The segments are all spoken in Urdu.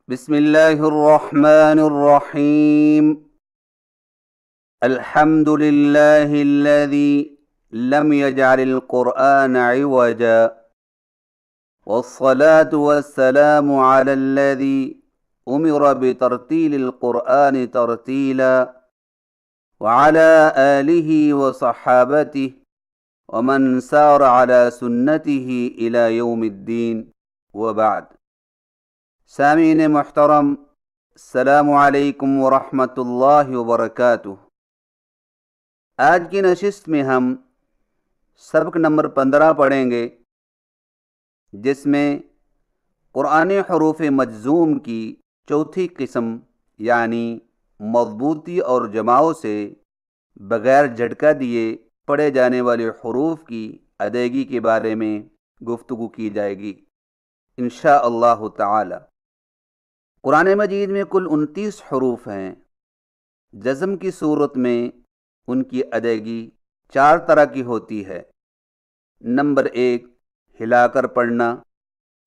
بسم الله الرحمن الرحيم. الحمد لله الذي لم يجعل القرآن عوجا، والصلاة والسلام على الذي أمر بترتيل القرآن ترتيلا، وعلى آله وصحابته ومن سار على سنته إلى يوم الدين، وبعد. سامعین محترم، السلام علیکم ورحمۃ اللہ وبرکاتہ۔ آج کی نشست میں ہم سبق نمبر 15 پڑھیں گے، جس میں قرآن حروف مجزوم کی چوتھی قسم یعنی مضبوطی اور جماؤں سے بغیر جھٹکا دیے پڑھے جانے والے حروف کی ادائیگی کے بارے میں گفتگو کی جائے گی انشاءاللہ تعالی۔ قرآن مجید میں کل 29 حروف ہیں۔ جزم کی صورت میں ان کی ادائیگی 4 طرح کی ہوتی ہے۔ نمبر 1، ہلا کر پڑھنا،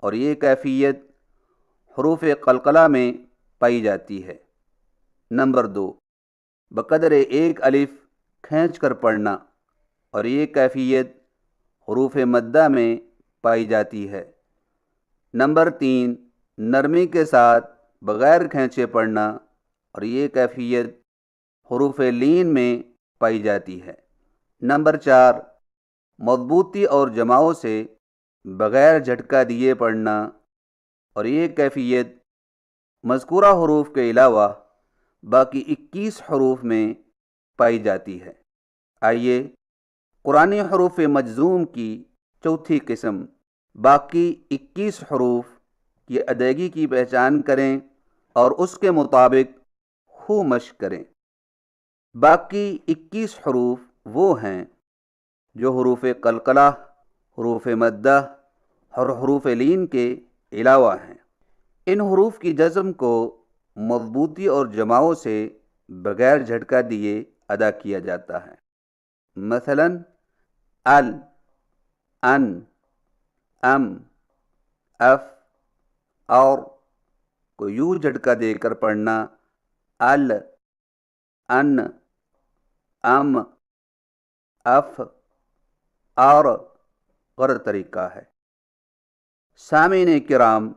اور یہ کیفیت حروف قلقلہ میں پائی جاتی ہے۔ نمبر 2، بقدر 1 الف کھینچ کر پڑھنا، اور یہ کیفیت حروف مدہ میں پائی جاتی ہے۔ نمبر 3، نرمی کے ساتھ بغیر کھینچے پڑھنا، اور یہ کیفیت حروف لین میں پائی جاتی ہے۔ نمبر 4، مضبوطی اور جماؤں سے بغیر جھٹکا دیے پڑھنا، اور یہ کیفیت مذکورہ حروف کے علاوہ باقی 21 حروف میں پائی جاتی ہے۔ آئیے قرآن حروف مجزوم کی چوتھی قسم باقی 21 حروف کی ادائیگی کی پہچان کریں اور اس کے مطابق خوب مشق کریں۔ باقی 21 حروف وہ ہیں جو حروف قلقلہ، حروف مدہ اور حروف لین کے علاوہ ہیں۔ ان حروف کی جزم کو مضبوطی اور جماؤں سے بغیر جھٹکا دیے ادا کیا جاتا ہے۔ مثلا ال، ان، ام، اف، اور کو یوں جھٹکا دے کر پڑھنا ال، ان، ام، اف، اور غلط طریقہ ہے۔ سامعین کرام،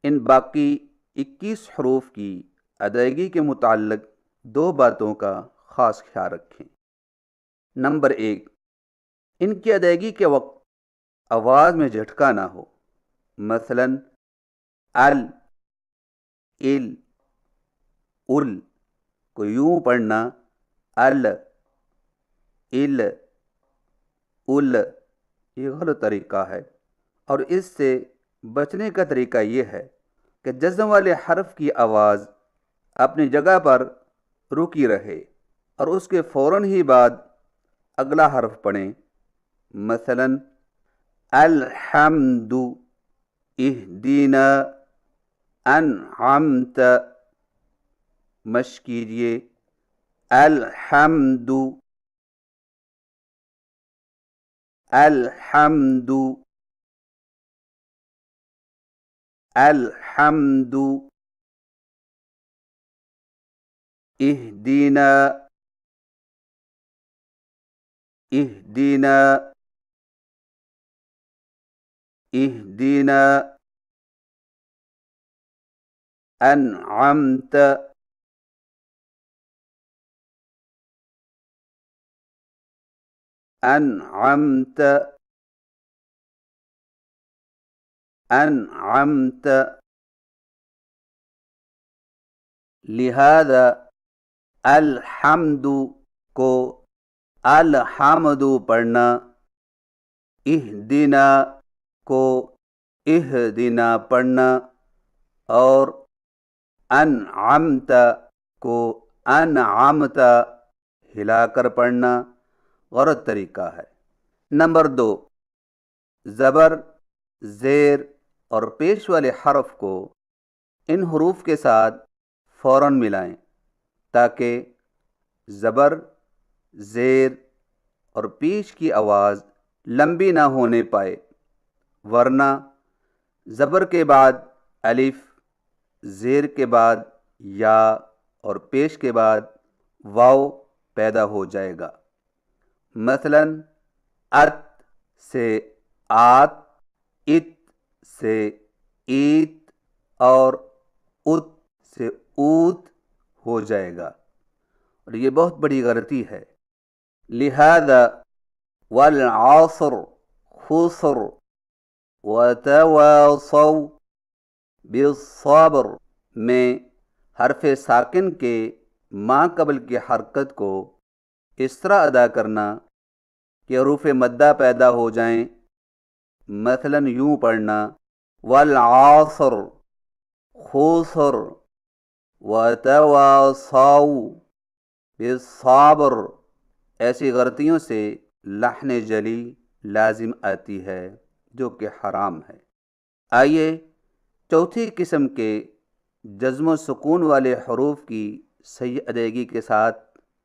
ان باقی 21 حروف کی ادائیگی کے متعلق 2 باتوں کا خاص خیال رکھیں۔ نمبر 1، ان کی ادائیگی کے وقت آواز میں جھٹکا نہ ہو۔ مثلا ال، ال، ال کو یوں پڑھنا ال، ال، ال، یہ غلط طریقہ ہے، اور اس سے بچنے کا طریقہ یہ ہے کہ جزم والے حرف کی آواز اپنی جگہ پر رکی رہے اور اس کے فوراً ہی بعد اگلا حرف پڑھیں۔ مثلا الحمد، اہدینا، انعمت، مشق کیجئے الحمد، الحمد، الحمد، اہدینا، اہدینا، اہدینا، انعمت، انعمت، انعمت۔ لہذا الحمد کو الحمد پڑھنا، اہدنا کو اہدنا پڑھنا، اور انعمت کو انعمت ہلا کر پڑھنا غلط طریقہ ہے۔ نمبر 2، زبر، زیر اور پیش والے حرف کو ان حروف کے ساتھ فوراً ملائیں تاکہ زبر، زیر اور پیش کی آواز لمبی نہ ہونے پائے، ورنہ زبر کے بعد الف، زیر کے بعد یا اور پیش کے بعد واو پیدا ہو جائے گا۔ مثلا ات سے آت، ات سے ایت اور ات سے اوت ہو جائے گا، اور یہ بہت بڑی غلطی ہے۔ لہذا والعصر خسر وتواصوا بالصبر میں حرف ساکن کے ما قبل کی حرکت کو اس طرح ادا کرنا کہ حروف مدہ پیدا ہو جائیں۔ مثلا یوں پڑھنا والعصر خسر وتواصوا بالصبر۔ ایسی غلطیوں سے لحن جلی لازم آتی ہے جو کہ حرام ہے۔ آئیے چوتھی قسم کے جزم و سکون والے حروف کی صحیح ادائیگی کے ساتھ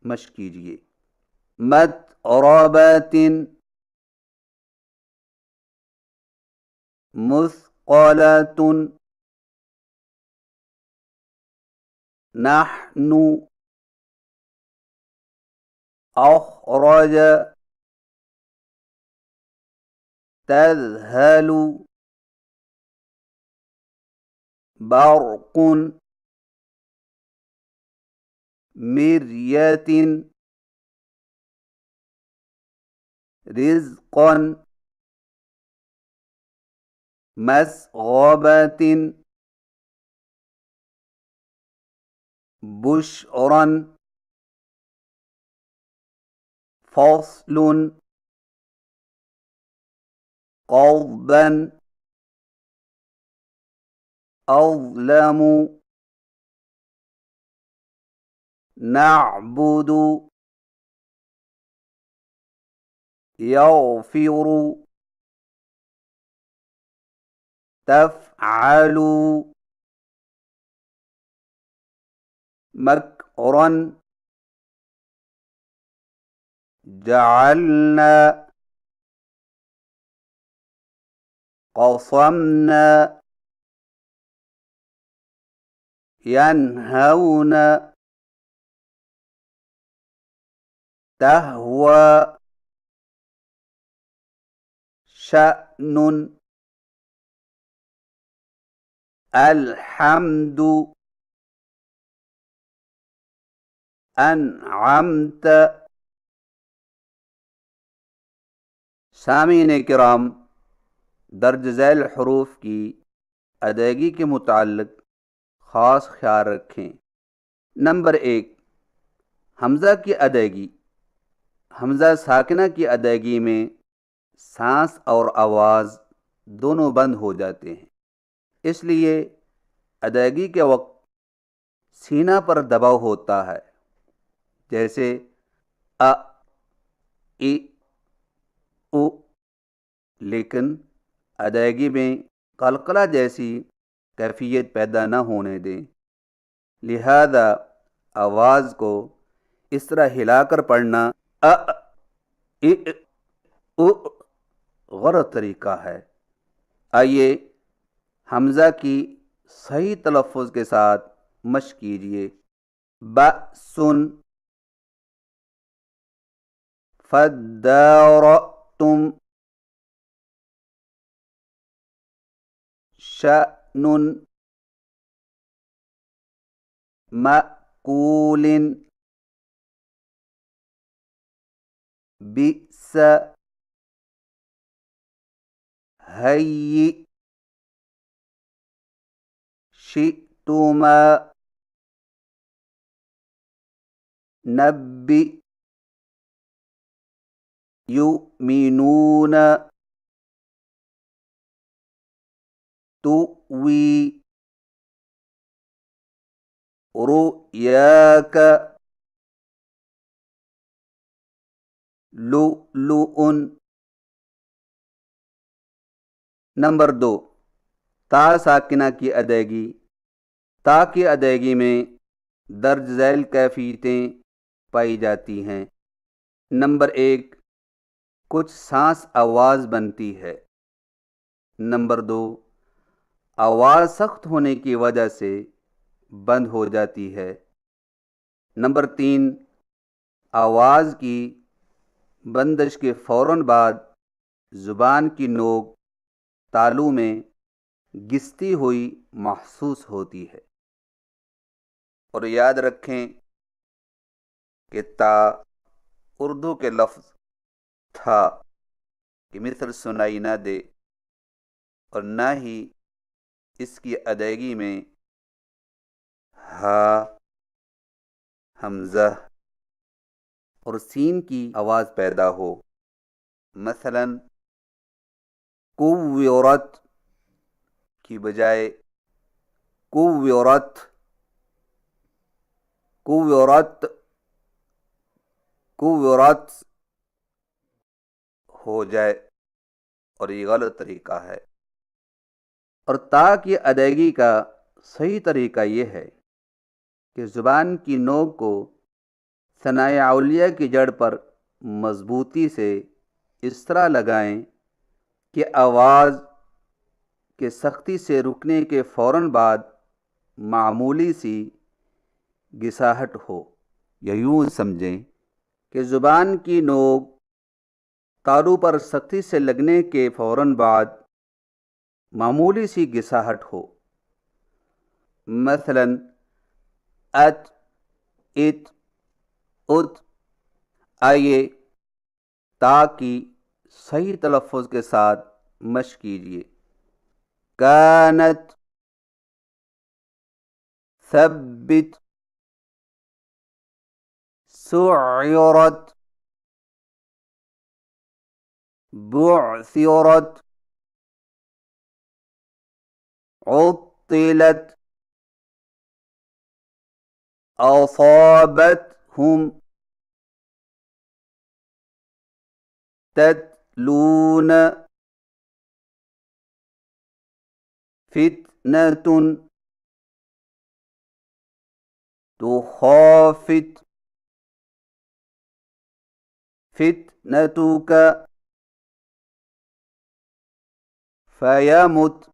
مشق کیجیے۔ متربۃ، مثقلۃ، نحن، اخرج، تذهل، برق، مریۃ، رزقا، مسغبۃ، بشرا، فصل، قضبا، اظلم، نعبد، يغفر، تفعل، مكرا، جعلنا، قصمنا، ينهون، تهوى، شأن، الحمد، انعمت۔ سامعین کرام، درج ذیل حروف کی ادائیگی کے متعلق خاص خیال رکھیں۔ نمبر 1، حمزہ کی ادائیگی۔ حمزہ ساکنہ کی ادائیگی میں سانس اور آواز دونوں بند ہو جاتے ہیں، اس لیے ادائیگی کے وقت سینہ پر دباؤ ہوتا ہے، جیسے ا، ای، او، لیکن ادائیگی میں قلقلہ جیسی کیفیت پیدا نہ ہونے دیں۔ لہذا آواز کو اس طرح ہلا کر پڑھنا ا، ای، او غلط طریقہ ہے۔ آئیے حمزہ کی صحیح تلفظ کے ساتھ مشق کیجیے۔ بأسن، فادارأتم، شأن، مأکول، بئس، هیئ، شئتما، نبئ، یؤمنون، تؤوی، رؤیاک، لؤلؤ۔ نمبر 2، تا ساکنہ کی ادائیگی۔ تا کی ادائیگی میں درج ذیل کیفیتیں پائی جاتی ہیں۔ نمبر 1، کچھ سانس آواز بنتی ہے۔ نمبر 2، آواز سخت ہونے کی وجہ سے بند ہو جاتی ہے۔ نمبر 3، آواز کی بندش کے فوراً بعد زبان کی نوک تالو میں گھستی ہوئی محسوس ہوتی ہے۔ اور یاد رکھیں کہ تا اردو کے لفظ تھا کی مثل سنائی نہ دے، اور نہ ہی اس کی ادائیگی میں ہا، حمزہ اور سین کی آواز پیدا ہو۔ مثلا کوورت کی بجائے کوورت، کوورت، کوورت ہو جائے، اور یہ غلط طریقہ ہے۔ اور تا کی ادائیگی کا صحیح طریقہ یہ ہے کہ زبان کی نوک کو ثنائے اولیہ کی جڑ پر مضبوطی سے اس طرح لگائیں کہ آواز کے سختی سے رکنے کے فوراً بعد معمولی سی گھساہٹ ہو، یا یوں سمجھیں کہ زبان کی نوک تالو پر سختی سے لگنے کے فوراً بعد معمولی سی گھساہٹ ہو۔ مثلا ات، ات، ات۔ آئیے تا کی صحیح تلفظ کے ساتھ مشق کیجیے۔ کانت، ثبت، سعرت، بعثرت، عطلت، أصابتهم، تتلون، فتنة، تخافت، فتنتك، فيمت،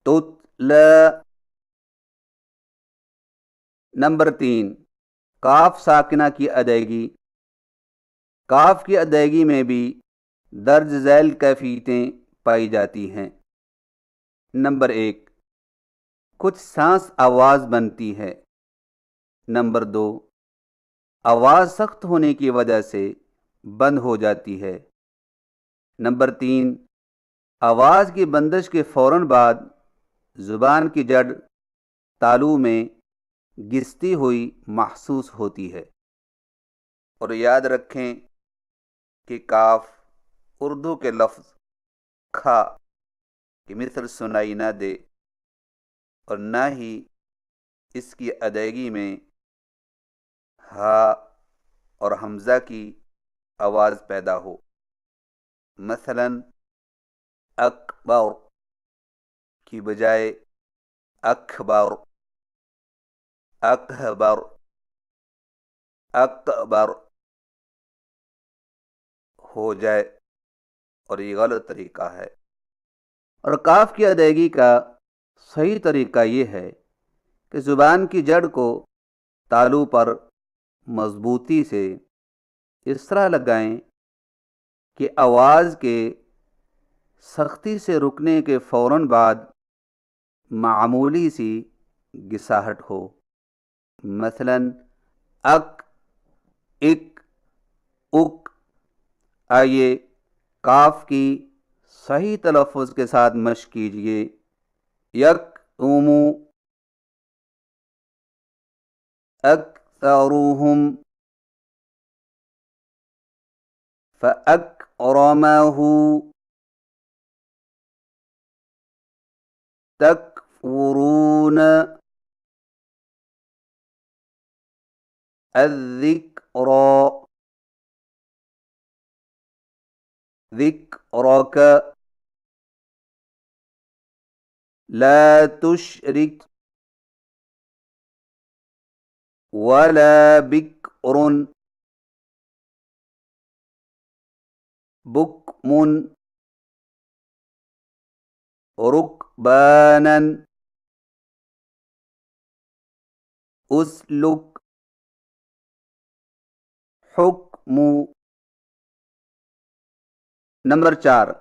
تتلى۔ نمبر 3، کاف ساکنہ کی ادائیگی۔ کاف کی ادائیگی میں بھی درج ذیل کیفیتیں پائی جاتی ہیں۔ نمبر 1، کچھ سانس آواز بنتی ہے۔ نمبر 2، آواز سخت ہونے کی وجہ سے بند ہو جاتی ہے۔ نمبر 3، آواز کی بندش کے فوراً بعد زبان کی جڑ تالو میں گھستی ہوئی محسوس ہوتی ہے۔ اور یاد رکھیں کہ کاف اردو کے لفظ کھا کی مثل سنائی نہ دے، اور نہ ہی اس کی ادائیگی میں ہا اور حمزہ کی آواز پیدا ہو۔ مثلا اکبر کی بجائے اکبر، اکبر، اکبر ہو جائے، اور یہ غلط طریقہ ہے۔ اور کاف کی ادائیگی کا صحیح طریقہ یہ ہے کہ زبان کی جڑ کو تالو پر مضبوطی سے اس طرح لگائیں کہ آواز کے سختی سے رکنے کے فوراً بعد معمولی سی گھساہٹ ہو۔ مثلا اک، اک، اک۔ آئیے کاف کی صحیح تلفظ کے ساتھ مشق کیجیے۔ یک، اومو، اکثرهم، فأكرمه، تکفرون، الذکرى، ذکرک، لا تشرک، ولا بکر، بکم، ركبانا اسلک حکم. نمبر 4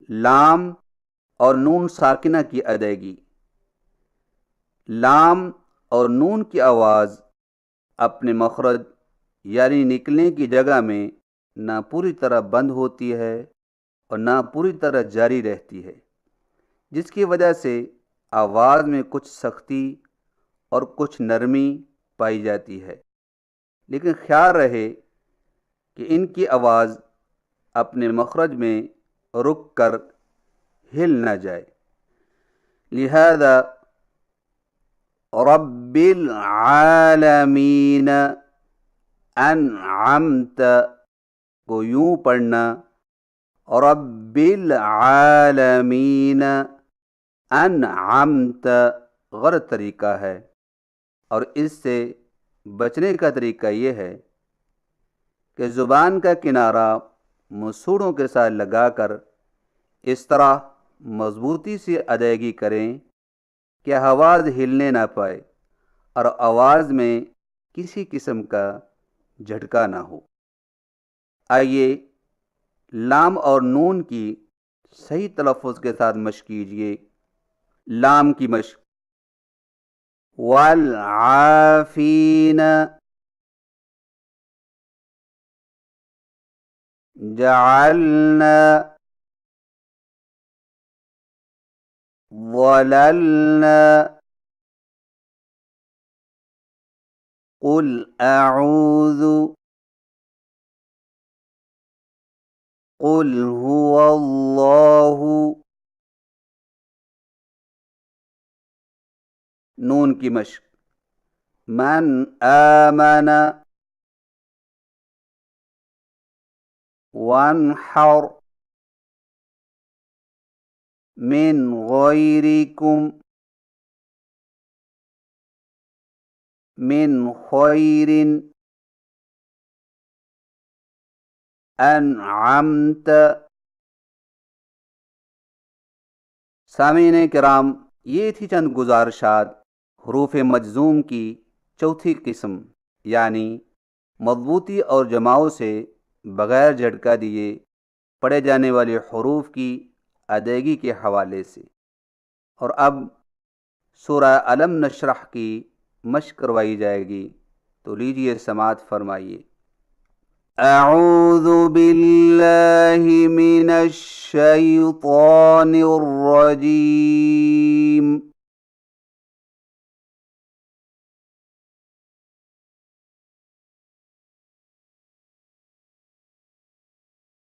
لام اور نون ساکنہ کی ادائیگی. لام اور نون کی آواز اپنے مخرج یعنی نکلنے کی جگہ میں نہ پوری طرح بند ہوتی ہے اور نہ پوری طرح جاری رہتی ہے، جس کی وجہ سے آواز میں کچھ سختی اور کچھ نرمی پائی جاتی ہے، لیکن خیال رہے کہ ان کی آواز اپنے مخرج میں رک کر ہل نہ جائے. لہذا رب العالمین انعمت کو یوں پڑھنا، رب العالمین انعمت غلط طریقہ ہے، اور اس سے بچنے کا طریقہ یہ ہے کہ زبان کا کنارہ مسوڑوں کے ساتھ لگا کر اس طرح مضبوطی سے ادائیگی کریں کہ آواز ہلنے نہ پائے اور آواز میں کسی قسم کا جھٹکا نہ ہو. آئیے لام اور نون کی صحیح تلفظ کے ساتھ مشق کیجیے. لام کی مشق. والعافین جعلنا ظللنا قل اعوذ قل هو اللہ. نون کی مشق. من آمن وانحر من غیرکم من خیر انعمت. سامعین کرام، یہ تھی چند گزارشات حروف مجزوم کی چوتھی قسم، یعنی مضبوطی اور جماؤ سے بغیر جھٹکا دیے پڑھے جانے والے حروف کی ادائیگی کے حوالے سے. اور اب سورہ الم نشرح کی مشق کروائی جائے گی، تو لیجیے سماعت فرمائیے. اعوذ باللہ من الشیطان الرجیم.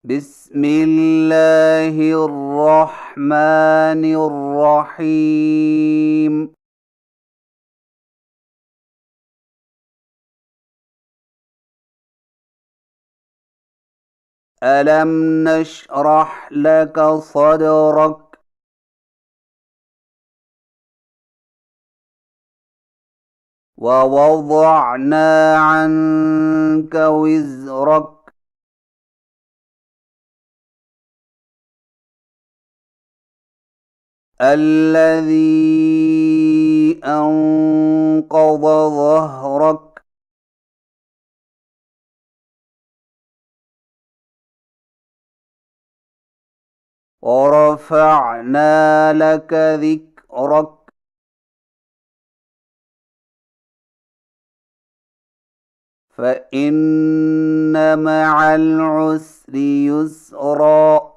بسم اللہ الرحمن الرحیم. ألم نشرح لك صدرك ووضعنا عنك وزرك الذي أنقض ظهرك ورفعنا لك ذكرك فإن مع العسر يسرا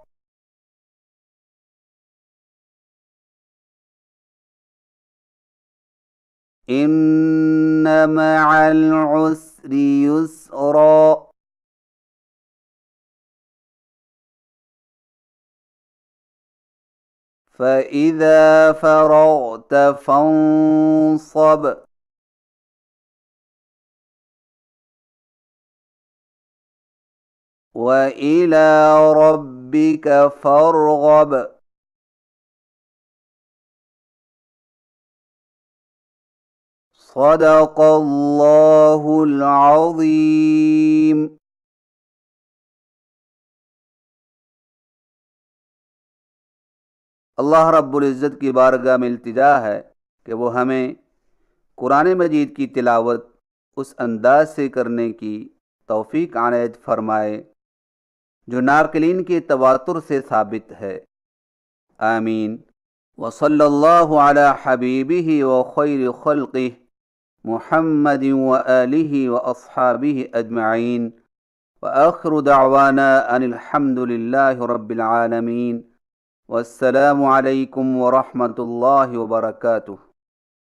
إن مع العسر يسرا فإذا فرغت فانصب وإلى ربك فارغب. صدق اللہ العظیم. اللہ رب العزت کی بارگاہ میں التجا ہے کہ وہ ہمیں قرآن مجید کی تلاوت اس انداز سے کرنے کی توفیق عنایت فرمائے جو ناقلین کے تواتر سے ثابت ہے، آمین۔ وصلی اللہ علی حبیبہ وخیر خلقہ محمد وآلہ واصحابہ اجمعین، وآخر دعوانا ان الحمد للہ رب العالمین، والسلام علیکم ورحمۃ اللہ وبرکاتہ۔